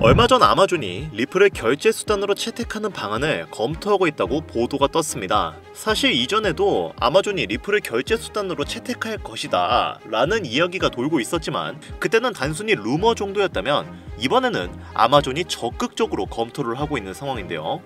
얼마 전 아마존이 리플을 결제 수단으로 채택하는 방안을 검토하고 있다고 보도가 떴습니다. 사실 이전에도 아마존이 리플을 결제 수단으로 채택할 것이다 라는 이야기가 돌고 있었지만 그때는 단순히 루머 정도였다면 이번에는 아마존이 적극적으로 검토를 하고 있는 상황인데요.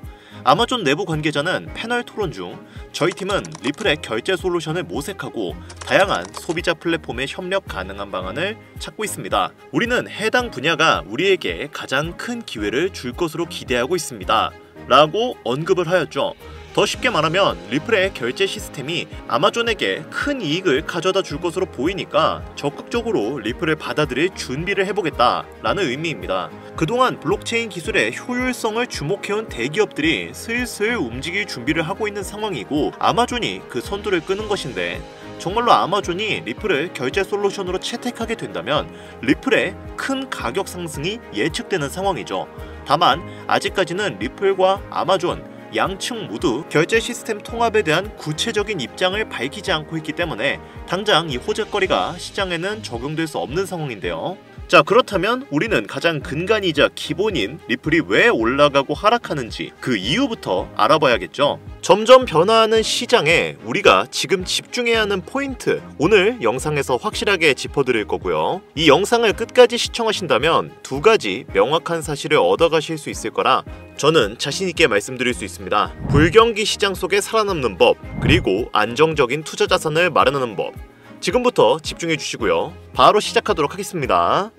아마존 내부 관계자는 패널 토론 중 저희 팀은 리플의 결제 솔루션을 모색하고 다양한 소비자 플랫폼에 협력 가능한 방안을 찾고 있습니다. 우리는 해당 분야가 우리에게 가장 큰 기회를 줄 것으로 기대하고 있습니다. 라고 언급을 하였죠. 더 쉽게 말하면 리플의 결제 시스템이 아마존에게 큰 이익을 가져다 줄 것으로 보이니까 적극적으로 리플을 받아들일 준비를 해보겠다 라는 의미입니다. 그동안 블록체인 기술의 효율성을 주목해온 대기업들이 슬슬 움직일 준비를 하고 있는 상황이고 아마존이 그 선두를 끄는 것인데 정말로 아마존이 리플을 결제 솔루션으로 채택하게 된다면 리플의 큰 가격 상승이 예측되는 상황이죠. 다만 아직까지는 리플과 아마존 양측 모두 결제 시스템 통합에 대한 구체적인 입장을 밝히지 않고 있기 때문에 당장 이 호재거리가 시장에는 적용될 수 없는 상황인데요. 자, 그렇다면 우리는 가장 근간이자 기본인 리플이 왜 올라가고 하락하는지 그 이유부터 알아봐야겠죠. 점점 변화하는 시장에 우리가 지금 집중해야 하는 포인트, 오늘 영상에서 확실하게 짚어드릴 거고요. 이 영상을 끝까지 시청하신다면 두 가지 명확한 사실을 얻어가실 수 있을 거라 저는 자신있게 말씀드릴 수 있습니다. 불경기 시장 속에 살아남는 법, 그리고 안정적인 투자 자산을 마련하는 법, 지금부터 집중해 주시고요. 바로 시작하도록 하겠습니다.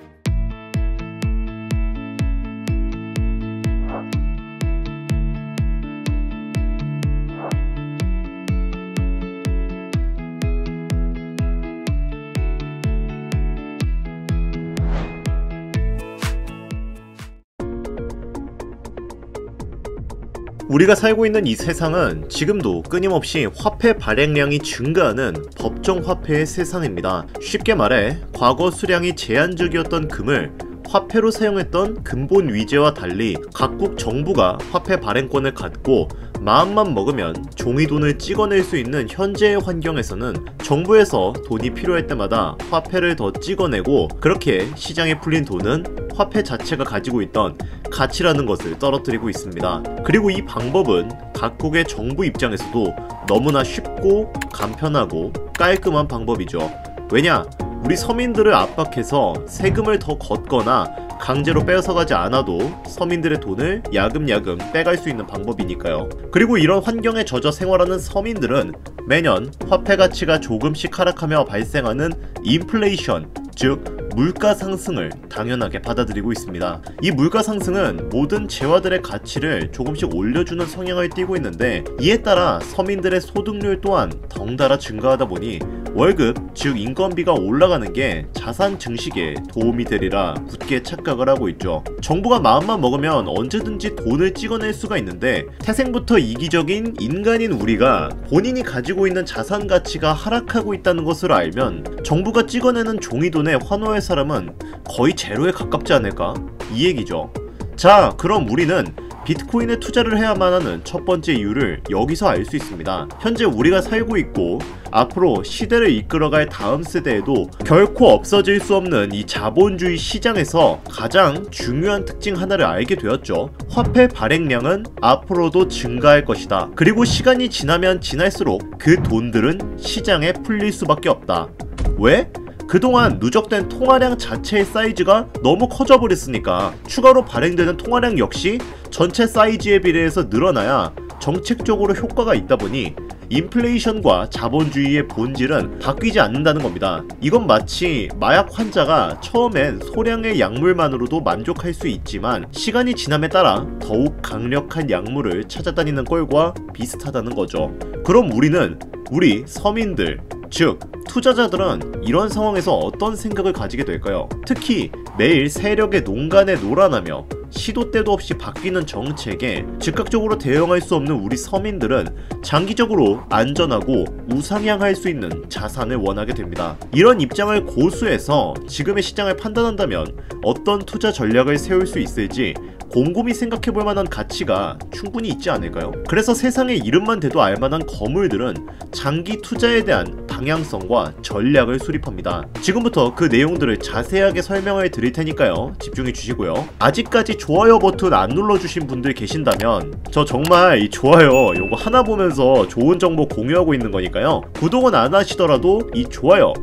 우리가 살고 있는 이 세상은 지금도 끊임없이 화폐 발행량이 증가하는 법정 화폐의 세상입니다. 쉽게 말해 과거 수량이 제한적이었던 금을 화폐로 사용했던 근본 위제와 달리 각국 정부가 화폐 발행권을 갖고 마음만 먹으면 종이돈을 찍어낼 수 있는 현재의 환경에서는 정부에서 돈이 필요할 때마다 화폐를 더 찍어내고 그렇게 시장에 풀린 돈은 화폐 자체가 가지고 있던 가치라는 것을 떨어뜨리고 있습니다. 그리고 이 방법은 각국의 정부 입장에서도 너무나 쉽고 간편하고 깔끔한 방법이죠. 왜냐? 우리 서민들을 압박해서 세금을 더 걷거나 강제로 뺏어가지 않아도 서민들의 돈을 야금야금 빼갈 수 있는 방법이니까요. 그리고 이런 환경에 젖어 생활하는 서민들은 매년 화폐 가치가 조금씩 하락하며 발생하는 인플레이션, 즉 물가 상승을 당연하게 받아들이고 있습니다. 이 물가 상승은 모든 재화들의 가치를 조금씩 올려주는 성향을 띠고 있는데 이에 따라 서민들의 소득률 또한 덩달아 증가하다 보니 월급, 즉 인건비가 올라가는 게 자산 증식에 도움이 되리라 굳게 착각을 하고 있죠. 정부가 마음만 먹으면 언제든지 돈을 찍어낼 수가 있는데 태생부터 이기적인 인간인 우리가 본인이 가지고 있는 자산 가치가 하락하고 있다는 것을 알면 정부가 찍어내는 종이돈에 환호할 사람은 거의 제로에 가깝지 않을까? 이 얘기죠. 자, 그럼 우리는 비트코인에 투자를 해야만 하는 첫 번째 이유를 여기서 알 수 있습니다. 현재 우리가 살고 있고 앞으로 시대를 이끌어갈 다음 세대에도 결코 없어질 수 없는 이 자본주의 시장에서 가장 중요한 특징 하나를 알게 되었죠. 화폐 발행량은 앞으로도 증가할 것이다. 그리고 시간이 지나면 지날수록 그 돈들은 시장에 풀릴 수밖에 없다. 왜? 그동안 누적된 통화량 자체의 사이즈가 너무 커져버렸으니까 추가로 발행되는 통화량 역시 전체 사이즈에 비례해서 늘어나야 정책적으로 효과가 있다 보니 인플레이션과 자본주의의 본질은 바뀌지 않는다는 겁니다. 이건 마치 마약 환자가 처음엔 소량의 약물만으로도 만족할 수 있지만 시간이 지남에 따라 더욱 강력한 약물을 찾아다니는 꼴과 비슷하다는 거죠. 그럼 우리 서민들, 즉 투자자들은 이런 상황에서 어떤 생각을 가지게 될까요? 특히 매일 세력의 농간에 놀아나며 시도 때도 없이 바뀌는 정책에 즉각적으로 대응할 수 없는 우리 서민들은 장기적으로 안전하고 우상향할 수 있는 자산을 원하게 됩니다. 이런 입장을 고수해서 지금의 시장을 판단한다면 어떤 투자 전략을 세울 수 있을지 곰곰이 생각해볼 만한 가치가 충분히 있지 않을까요? 그래서 세상에 이름만 대도 알만한 거물들은 장기 투자에 대한 방향성과 전략을 수립합니다. 지금부터 그 내용들을 자세하게 설명해 드릴 테니까요. 집중해 주시고요. 아직까지 좋아요 버튼 안 눌러주신 분들 계신다면 저 정말 이 좋아요 요거 하나 보면서 좋은 정보 공유하고 있는 거니까요. 구독은 안 하시더라도 이 좋아요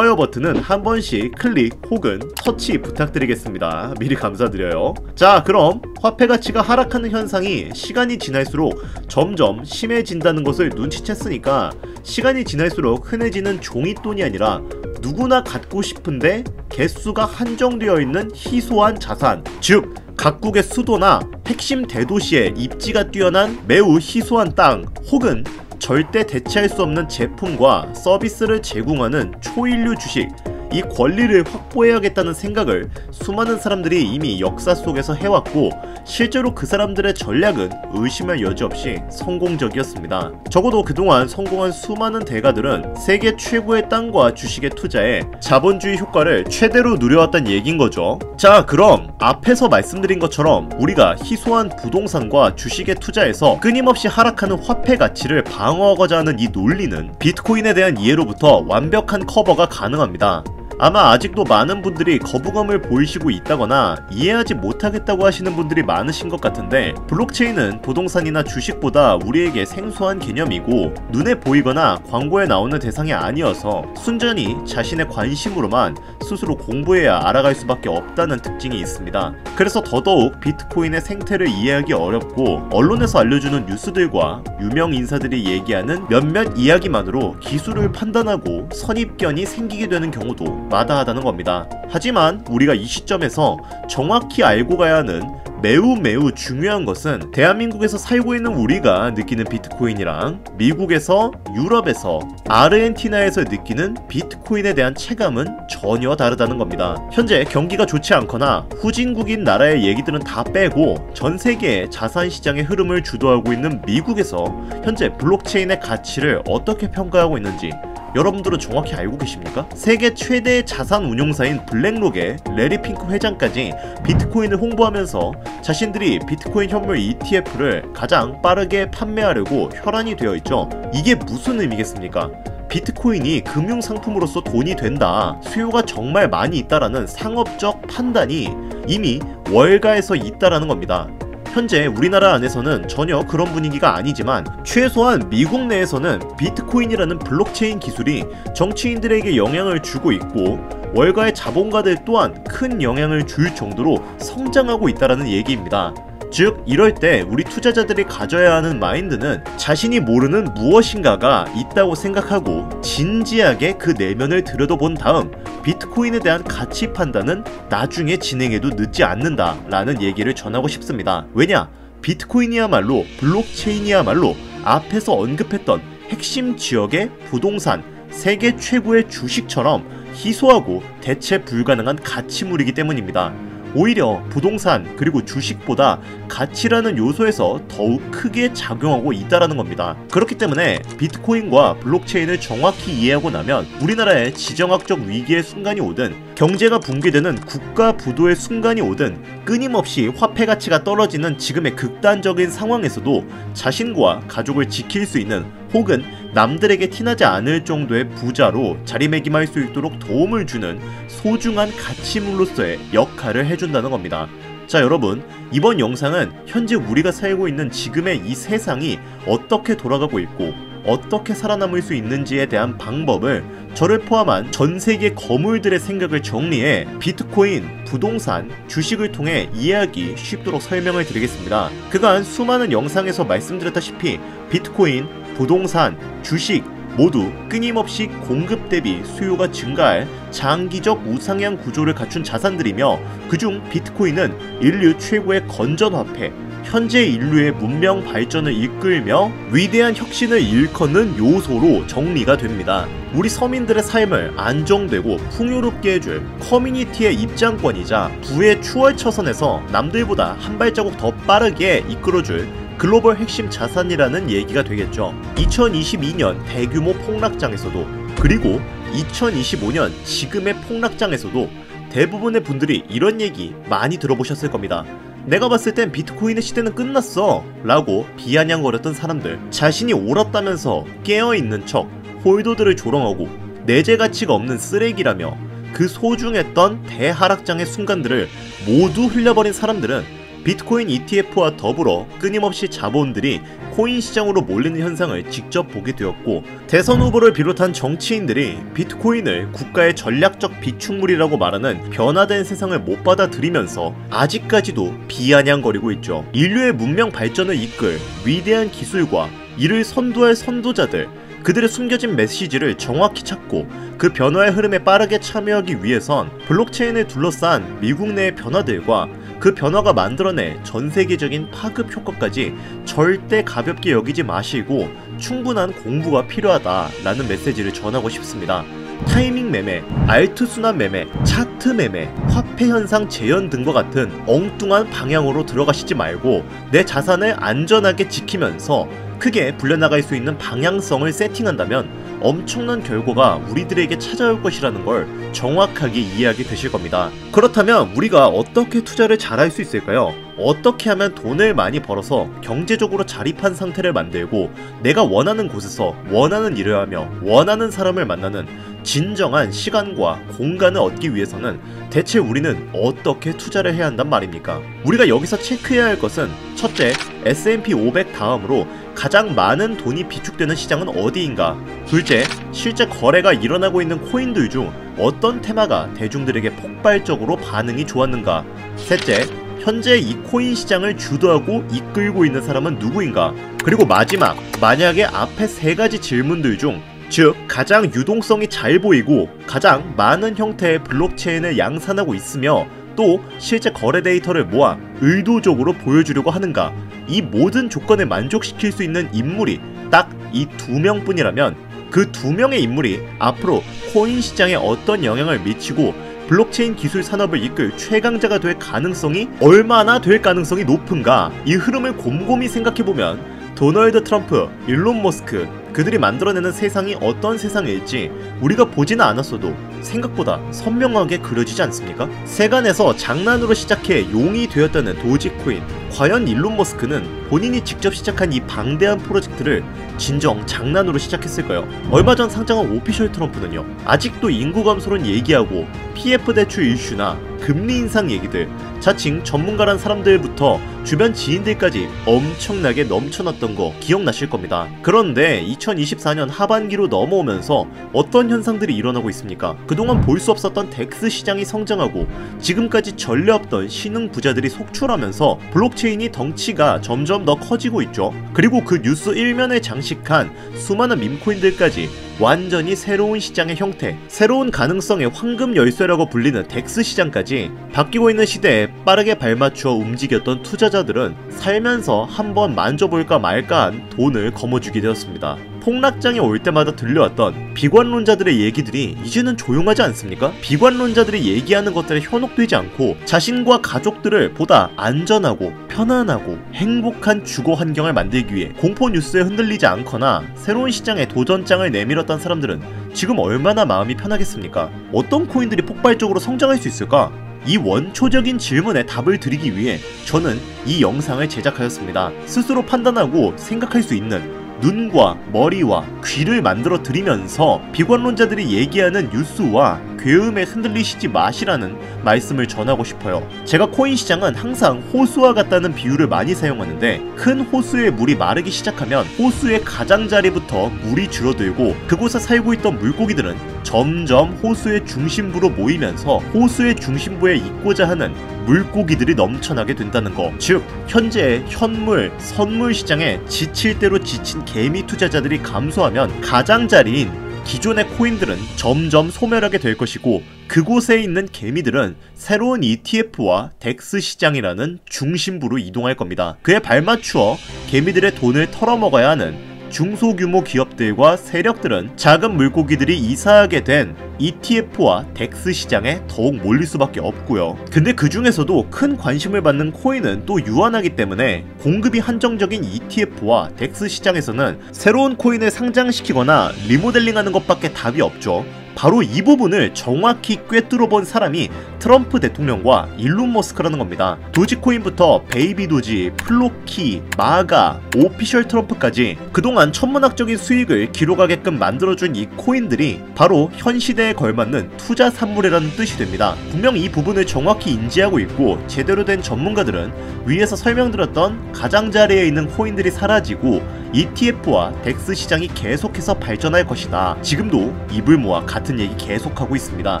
버튼은 한 번씩 클릭 혹은 터치 부탁드리겠습니다. 미리 감사드려요. 자, 그럼 화폐 가치가 하락하는 현상이 시간이 지날수록 점점 심해진다는 것을 눈치챘으니까 시간이 지날수록 흔해지는 종이돈이 아니라 누구나 갖고 싶은데 개수가 한정되어 있는 희소한 자산, 즉 각국의 수도나 핵심 대도시에 입지가 뛰어난 매우 희소한 땅 혹은 절대 대체할 수 없는 제품과 서비스를 제공하는 초일류 주식, 이 권리를 확보해야겠다는 생각을 수많은 사람들이 이미 역사 속에서 해왔고 실제로 그 사람들의 전략은 의심할 여지 없이 성공적이었습니다. 적어도 그동안 성공한 수많은 대가들은 세계 최고의 땅과 주식에 투자해 자본주의 효과를 최대로 누려왔다는 얘긴 거죠. 자, 그럼 앞에서 말씀드린 것처럼 우리가 희소한 부동산과 주식에 투자해서 끊임없이 하락하는 화폐 가치를 방어하고자 하는 이 논리는 비트코인에 대한 이해로부터 완벽한 커버가 가능합니다. 아마 아직도 많은 분들이 거부감을 보이시고 있다거나 이해하지 못하겠다고 하시는 분들이 많으신 것 같은데, 블록체인은 부동산이나 주식보다 우리에게 생소한 개념이고 눈에 보이거나 광고에 나오는 대상이 아니어서 순전히 자신의 관심으로만 스스로 공부해야 알아갈 수밖에 없다는 특징이 있습니다. 그래서 더더욱 비트코인의 생태를 이해하기 어렵고 언론에서 알려주는 뉴스들과 유명 인사들이 얘기하는 몇몇 이야기만으로 기술을 판단하고 선입견이 생기게 되는 경우도 마다하다는 겁니다. 하지만 우리가 이 시점에서 정확히 알고 가야 하는 매우 중요한 것은 대한민국에서 살고 있는 우리가 느끼는 비트코인이랑 미국에서, 유럽에서, 아르헨티나에서 느끼는 비트코인에 대한 체감은 전혀 다르다는 겁니다. 현재 경기가 좋지 않거나 후진국인 나라의 얘기들은 다 빼고 전 세계의 자산 시장의 흐름을 주도하고 있는 미국에서 현재 블록체인의 가치를 어떻게 평가하고 있는지 여러분들은 정확히 알고 계십니까? 세계 최대의 자산 운용사인 블랙록의 레리 핑크 회장까지 비트코인을 홍보하면서 자신들이 비트코인 현물 ETF를 가장 빠르게 판매하려고 혈안이 되어 있죠. 이게 무슨 의미겠습니까? 비트코인이 금융상품으로서 돈이 된다, 수요가 정말 많이 있다라는 상업적 판단이 이미 월가에서 있다라는 겁니다. 현재 우리나라 안에서는 전혀 그런 분위기가 아니지만 최소한 미국 내에서는 비트코인이라는 블록체인 기술이 정치인들에게 영향을 주고 있고 월가의 자본가들 또한 큰 영향을 줄 정도로 성장하고 있다는 얘기입니다. 즉 이럴 때 우리 투자자들이 가져야 하는 마인드는 자신이 모르는 무엇인가가 있다고 생각하고 진지하게 그 내면을 들여다본 다음 비트코인에 대한 가치 판단은 나중에 진행해도 늦지 않는다 라는 얘기를 전하고 싶습니다. 왜냐? 비트코인이야말로, 블록체인이야말로 앞에서 언급했던 핵심 지역의 부동산, 세계 최고의 주식처럼 희소하고 대체 불가능한 가치물이기 때문입니다. 오히려 부동산 그리고 주식보다 가치라는 요소에서 더욱 크게 작용하고 있다는 겁니다. 그렇기 때문에 비트코인과 블록체인을 정확히 이해하고 나면 우리나라의 지정학적 위기의 순간이 오든 경제가 붕괴되는 국가 부도의 순간이 오든 끊임없이 화폐 가치가 떨어지는 지금의 극단적인 상황에서도 자신과 가족을 지킬 수 있는 혹은 남들에게 티나지 않을 정도의 부자로 자리매김할 수 있도록 도움을 주는 소중한 가치물로서의 역할을 해준다는 겁니다. 자, 여러분, 이번 영상은 현재 우리가 살고 있는 지금의 이 세상이 어떻게 돌아가고 있고 어떻게 살아남을 수 있는지에 대한 방법을 저를 포함한 전 세계 거물들의 생각을 정리해 비트코인, 부동산, 주식을 통해 이해하기 쉽도록 설명을 드리겠습니다. 그간 수많은 영상에서 말씀드렸다시피 비트코인, 부동산, 주식 모두 끊임없이 공급 대비 수요가 증가할 장기적 우상향 구조를 갖춘 자산들이며 그중 비트코인은 인류 최고의 건전화폐, 현재 인류의 문명 발전을 이끌며 위대한 혁신을 일컫는 요소로 정리가 됩니다. 우리 서민들의 삶을 안정되고 풍요롭게 해줄 커뮤니티의 입장권이자 부의 추월처선에서 남들보다 한 발자국 더 빠르게 이끌어줄 글로벌 핵심 자산이라는 얘기가 되겠죠. 2022년 대규모 폭락장에서도 그리고 2025년 지금의 폭락장에서도 대부분의 분들이 이런 얘기 많이 들어보셨을 겁니다. 내가 봤을 땐 비트코인의 시대는 끝났어 라고 비아냥거렸던 사람들, 자신이 옳았다면서 깨어있는 척 홀더들을 조롱하고 내재 가치가 없는 쓰레기라며 그 소중했던 대하락장의 순간들을 모두 흘려버린 사람들은 비트코인 ETF와 더불어 끊임없이 자본들이 코인 시장으로 몰리는 현상을 직접 보게 되었고, 대선 후보를 비롯한 정치인들이 비트코인을 국가의 전략적 비축물이라고 말하는 변화된 세상을 못 받아들이면서 아직까지도 비아냥거리고 있죠. 인류의 문명 발전을 이끌 위대한 기술과 이를 선도할 선도자들, 그들의 숨겨진 메시지를 정확히 찾고 그 변화의 흐름에 빠르게 참여하기 위해선 블록체인을 둘러싼 미국 내의 변화들과 그 변화가 만들어낼 전세계적인 파급 효과까지 절대 가볍게 여기지 마시고 충분한 공부가 필요하다라는 메시지를 전하고 싶습니다. 타이밍 매매, 알트 순환 매매, 차트 매매, 화폐 현상 재현 등과 같은 엉뚱한 방향으로 들어가시지 말고 내 자산을 안전하게 지키면서 크게 불려나갈 수 있는 방향성을 세팅한다면 엄청난 결과가 우리들에게 찾아올 것이라는 걸 정확하게 이해하게 되실 겁니다. 그렇다면 우리가 어떻게 투자를 잘할 수 있을까요? 어떻게 하면 돈을 많이 벌어서 경제적으로 자립한 상태를 만들고 내가 원하는 곳에서 원하는 일을 하며 원하는 사람을 만나는 진정한 시간과 공간을 얻기 위해서는 대체 우리는 어떻게 투자를 해야 한단 말입니까? 우리가 여기서 체크해야 할 것은 첫째, S&P 500 다음으로 가장 많은 돈이 비축되는 시장은 어디인가? 둘째, 실제 거래가 일어나고 있는 코인들 중 어떤 테마가 대중들에게 폭발적으로 반응이 좋았는가? 셋째, 현재 이 코인 시장을 주도하고 이끌고 있는 사람은 누구인가? 그리고 마지막, 만약에 앞에 세 가지 질문들 중 즉 가장 유동성이 잘 보이고 가장 많은 형태의 블록체인을 양산하고 있으며 또 실제 거래 데이터를 모아 의도적으로 보여주려고 하는가, 이 모든 조건을 만족시킬 수 있는 인물이 딱 이 두 명뿐이라면 그 두 명의 인물이 앞으로 코인 시장에 어떤 영향을 미치고 블록체인 기술 산업을 이끌 최강자가 될 가능성이 얼마나 될 가능성이 높은가, 이 흐름을 곰곰이 생각해보면 도널드 트럼프, 일론 머스크, 그들이 만들어내는 세상이 어떤 세상일지 우리가 보지는 않았어도 생각보다 선명하게 그려지지 않습니까? 세간에서 장난으로 시작해 용이 되었다는 도지코인, 과연 일론 머스크는 본인이 직접 시작한 이 방대한 프로젝트를 진정 장난으로 시작했을까요? 얼마 전 상장한 오피셜 트럼프는요, 아직도 인구 감소론 얘기하고 PF 대출 이슈나 금리 인상 얘기들, 자칭 전문가란 사람들부터 주변 지인들까지 엄청나게 넘쳐났던 거 기억나실 겁니다. 그런데 2024년 하반기로 넘어오면서 어떤 현상들이 일어나고 있습니까? 그동안 볼 수 없었던 덱스 시장이 성장하고 지금까지 전례 없던 신흥 부자들이 속출하면서 블록체인이 덩치가 점점 더 커지고 있죠. 그리고 그 뉴스 일면에 장식한 수많은 밈코인들까지 완전히 새로운 시장의 형태, 새로운 가능성의 황금 열쇠라고 불리는 덱스 시장까지 바뀌고 있는 시대에 빠르게 발맞추어 움직였던 투자자들은 살면서 한번 만져볼까 말까한 돈을 거머쥐게 되었습니다. 폭락장이 올 때마다 들려왔던 비관론자들의 얘기들이 이제는 조용하지 않습니까? 비관론자들이 얘기하는 것들에 현혹되지 않고 자신과 가족들을 보다 안전하고 편안하고 행복한 주거 환경을 만들기 위해 공포 뉴스에 흔들리지 않거나 새로운 시장에 도전장을 내밀었던 사람들은 지금 얼마나 마음이 편하겠습니까? 어떤 코인들이 폭발적으로 성장할 수 있을까? 이 원초적인 질문에 답을 드리기 위해 저는 이 영상을 제작하였습니다. 스스로 판단하고 생각할 수 있는 눈과 머리와 귀를 만들어 드리면서 비관론자들이 얘기하는 뉴스와 괴음에 흔들리시지 마시라는 말씀을 전하고 싶어요. 제가 코인 시장은 항상 호수와 같다는 비유를 많이 사용하는데, 큰 호수의 물이 마르기 시작하면 호수의 가장자리부터 물이 줄어들고 그곳에 살고 있던 물고기들은 점점 호수의 중심부로 모이면서 호수의 중심부에 있고자 하는 물고기들이 넘쳐나게 된다는 거. 즉 현재의 현물, 선물 시장에 지칠 대로 지친 개미 투자자들이 감소하면 가장자리인 기존의 코인들은 점점 소멸하게 될 것이고, 그곳에 있는 개미들은 새로운 ETF와 덱스 시장이라는 중심부로 이동할 겁니다. 그에 발맞추어 개미들의 돈을 털어먹어야 하는 중소규모 기업들과 세력들은 작은 물고기들이 이사하게 된 ETF와 덱스 시장에 더욱 몰릴 수밖에 없고요. 근데 그 중에서도 큰 관심을 받는 코인은 또 유한하기 때문에 공급이 한정적인 ETF와 덱스 시장에서는 새로운 코인을 상장시키거나 리모델링하는 것밖에 답이 없죠. 바로 이 부분을 정확히 꿰뚫어 본 사람이 트럼프 대통령과 일론 머스크라는 겁니다. 도지코인부터 베이비 도지, 플로키, 마가, 오피셜 트럼프까지 그동안 천문학적인 수익을 기록하게끔 만들어준 이 코인들이 바로 현 시대에 걸맞는 투자 산물이라는 뜻이 됩니다. 분명 이 부분을 정확히 인지하고 있고 제대로 된 전문가들은 위에서 설명드렸던 가장자리에 있는 코인들이 사라지고 ETF와 덱스 시장이 계속해서 발전할 것이다. 지금도 입을 모아 같은 얘기 계속하고 있습니다.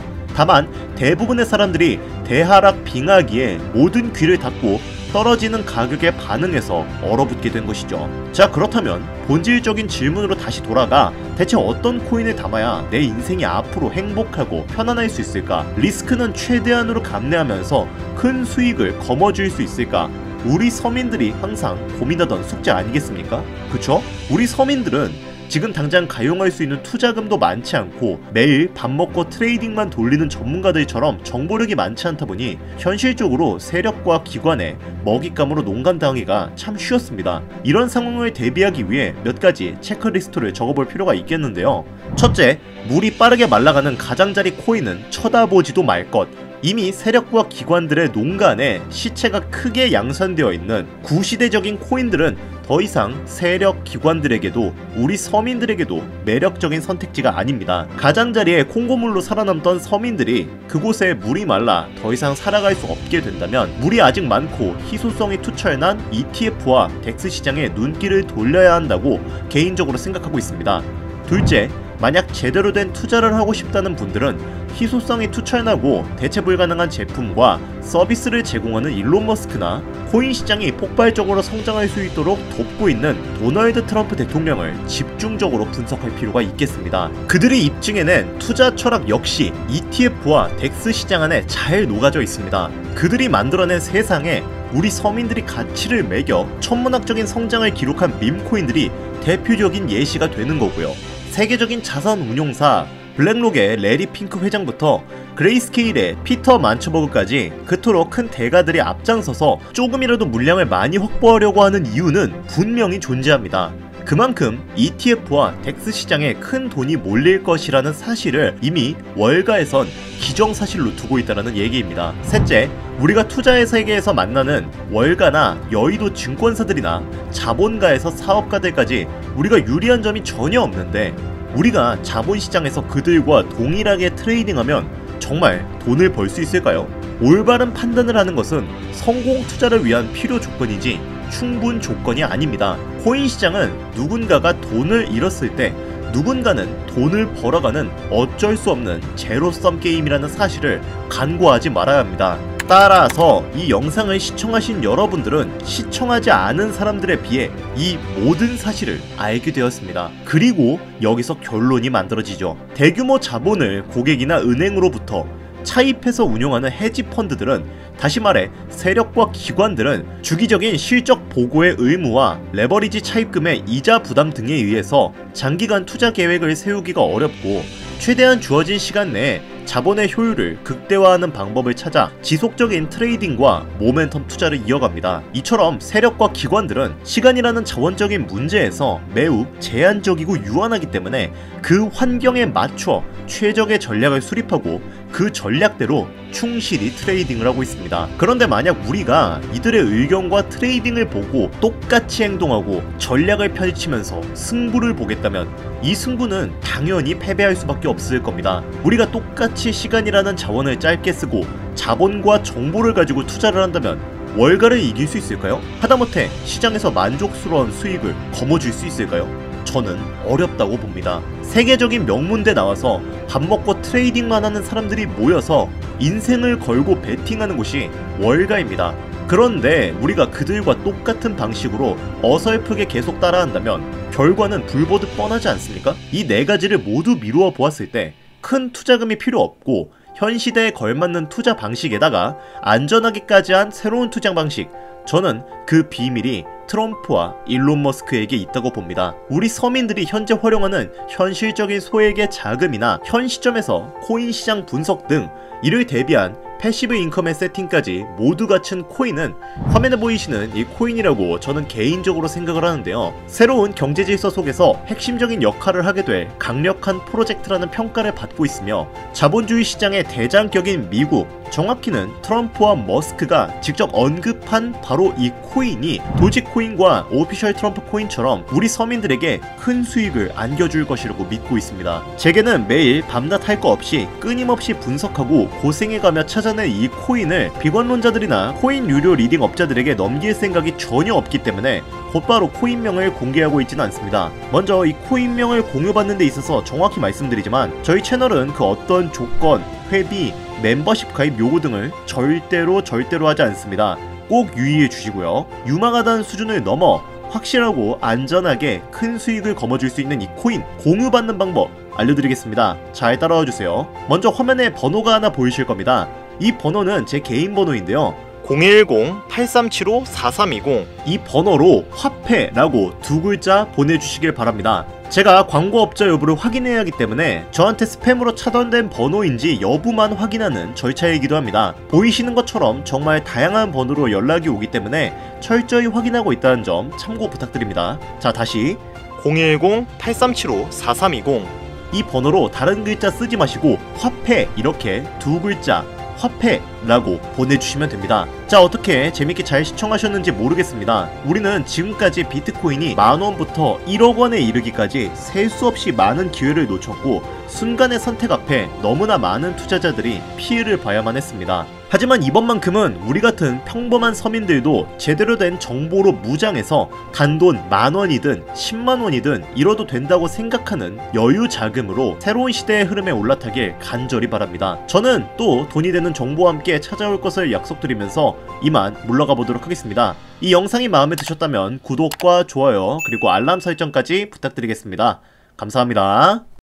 다만 대부분의 사람들이 대하락 빙하기에 모든 귀를 닫고 떨어지는 가격에 반응해서 얼어붙게 된 것이죠. 자, 그렇다면 본질적인 질문으로 다시 돌아가 대체 어떤 코인을 담아야 내 인생이 앞으로 행복하고 편안할 수 있을까? 리스크는 최대한으로 감내하면서 큰 수익을 거머쥘 수 있을까? 우리 서민들이 항상 고민하던 숙제 아니겠습니까? 그쵸? 우리 서민들은 지금 당장 가용할 수 있는 투자금도 많지 않고 매일 밥 먹고 트레이딩만 돌리는 전문가들처럼 정보력이 많지 않다 보니 현실적으로 세력과 기관에 먹잇감으로 농간당하기가 참 쉬웠습니다. 이런 상황을 대비하기 위해 몇 가지 체크리스트를 적어볼 필요가 있겠는데요. 첫째, 물이 빠르게 말라가는 가장자리 코인은 쳐다보지도 말 것. 이미 세력과 기관들의 농간에 시체가 크게 양산되어 있는 구시대적인 코인들은 더 이상 세력 기관들에게도 우리 서민들에게도 매력적인 선택지가 아닙니다. 가장자리에 콩고물로 살아남던 서민들이 그곳에 물이 말라 더 이상 살아갈 수 없게 된다면 물이 아직 많고 희소성이 투철난 ETF와 덱스 시장에 눈길을 돌려야 한다고 개인적으로 생각하고 있습니다. 둘째, 만약 제대로 된 투자를 하고 싶다는 분들은 희소성이 투철나고 대체 불가능한 제품과 서비스를 제공하는 일론 머스크나 코인 시장이 폭발적으로 성장할 수 있도록 돕고 있는 도널드 트럼프 대통령을 집중적으로 분석할 필요가 있겠습니다. 그들이 입증해낸 투자 철학 역시 ETF와 덱스 시장 안에 잘 녹아져 있습니다. 그들이 만들어낸 세상에 우리 서민들이 가치를 매겨 천문학적인 성장을 기록한 밈코인들이 대표적인 예시가 되는 거고요. 세계적인 자산 운용사 블랙록의 레리 핑크 회장부터 그레이스케일의 피터 만처버그까지 그토록 큰 대가들이 앞장서서 조금이라도 물량을 많이 확보하려고 하는 이유는 분명히 존재합니다. 그만큼 ETF와 덱스 시장에 큰 돈이 몰릴 것이라는 사실을 이미 월가에선 기정사실로 두고 있다는 얘기입니다. 셋째, 우리가 투자의 세계에서 만나는 월가나 여의도 증권사들이나 자본가에서 사업가들까지 우리가 유리한 점이 전혀 없는데 우리가 자본시장에서 그들과 동일하게 트레이딩하면 정말 돈을 벌 수 있을까요? 올바른 판단을 하는 것은 성공 투자를 위한 필요 조건이지 충분 조건이 아닙니다. 코인 시장은 누군가가 돈을 잃었을 때 누군가는 돈을 벌어가는 어쩔 수 없는 제로섬 게임이라는 사실을 간과하지 말아야 합니다. 따라서 이 영상을 시청하신 여러분들은 시청하지 않은 사람들에 비해 이 모든 사실을 알게 되었습니다. 그리고 여기서 결론이 만들어지죠. 대규모 자본을 고객이나 은행으로부터 차입해서 운용하는 헤지 펀드들은, 다시 말해 세력과 기관들은 주기적인 실적 보고의 의무와 레버리지 차입금의 이자 부담 등에 의해서 장기간 투자 계획을 세우기가 어렵고 최대한 주어진 시간 내에 자본의 효율을 극대화하는 방법을 찾아 지속적인 트레이딩과 모멘텀 투자를 이어갑니다. 이처럼 세력과 기관들은 시간이라는 자원적인 문제에서 매우 제한적이고 유한하기 때문에 그 환경에 맞춰 최적의 전략을 수립하고 그 전략대로 충실히 트레이딩을 하고 있습니다. 그런데 만약 우리가 이들의 의견과 트레이딩을 보고 똑같이 행동하고 전략을 펼치면서 승부를 보겠다면 이 승부는 당연히 패배할 수밖에 없을 겁니다. 우리가 똑같이 시간이라는 자원을 짧게 쓰고 자본과 정보를 가지고 투자를 한다면 월가를 이길 수 있을까요? 하다못해 시장에서 만족스러운 수익을 거머쥘 수 있을까요? 저는 어렵다고 봅니다. 세계적인 명문대 나와서 밥 먹고 트레이딩만 하는 사람들이 모여서 인생을 걸고 베팅하는 곳이 월가입니다. 그런데 우리가 그들과 똑같은 방식으로 어설프게 계속 따라한다면 결과는 불보듯 뻔하지 않습니까? 이 네 가지를 모두 미루어 보았을 때 큰 투자금이 필요 없고 현 시대에 걸맞는 투자 방식에다가 안전하기까지 한 새로운 투자 방식, 저는 그 비밀이 트럼프와 일론 머스크에게 있다고 봅니다. 우리 서민들이 현재 활용하는 현실적인 소액의 자금이나 현 시점에서 코인 시장 분석 등 이를 대비한 패시브 인컴의 세팅까지 모두 갖춘 코인은 화면에 보이시는 이 코인이라고 저는 개인적으로 생각을 하는데요. 새로운 경제 질서 속에서 핵심적인 역할을 하게 될 강력한 프로젝트라는 평가를 받고 있으며 자본주의 시장의 대장격인 미국, 정확히는 트럼프와 머스크가 직접 언급한 바로 이 코인이 도지코인과 오피셜 트럼프 코인처럼 우리 서민들에게 큰 수익을 안겨줄 것이라고 믿고 있습니다. 제게는 매일 밤낮 할 거 없이 끊임없이 분석하고 고생해가며 찾아낸 이 코인을 비관론자들이나 코인 유료 리딩 업자들에게 넘길 생각이 전혀 없기 때문에 곧바로 코인명을 공개하고 있지는 않습니다. 먼저 이 코인명을 공유받는 데 있어서 정확히 말씀드리지만 저희 채널은 그 어떤 조건, 회비, 멤버십 가입 요구 등을 절대로 하지 않습니다. 꼭 유의해 주시고요. 유망하다는 수준을 넘어 확실하고 안전하게 큰 수익을 거머쥘 수 있는 이 코인 공유받는 방법 알려드리겠습니다. 잘 따라와 주세요. 먼저 화면에 번호가 하나 보이실 겁니다. 이 번호는 제 개인 번호인데요. 010-8375-4320 이 번호로 화폐라고 두 글자 보내주시길 바랍니다. 제가 광고업자 여부를 확인해야 하기 때문에 저한테 스팸으로 차단된 번호인지 여부만 확인하는 절차이기도 합니다. 보이시는 것처럼 정말 다양한 번호로 연락이 오기 때문에 철저히 확인하고 있다는 점 참고 부탁드립니다. 자, 다시 010-8375-4320 이 번호로 다른 글자 쓰지 마시고 화폐 이렇게 두 글자 화폐라고 보내주시면 됩니다. 자, 어떻게 재밌게 잘 시청하셨는지 모르겠습니다. 우리는 지금까지 비트코인이 만원부터 1억원에 이르기까지 셀 수 없이 많은 기회를 놓쳤고 순간의 선택 앞에 너무나 많은 투자자들이 피해를 봐야만 했습니다. 하지만 이번만큼은 우리 같은 평범한 서민들도 제대로 된 정보로 무장해서 단돈 만원이든 10만원이든 잃어도 된다고 생각하는 여유 자금으로 새로운 시대의 흐름에 올라타길 간절히 바랍니다. 저는 또 돈이 되는 정보와 함께 찾아올 것을 약속드리면서 이만 물러가 보도록 하겠습니다. 이 영상이 마음에 드셨다면 구독과 좋아요 그리고 알람 설정까지 부탁드리겠습니다. 감사합니다.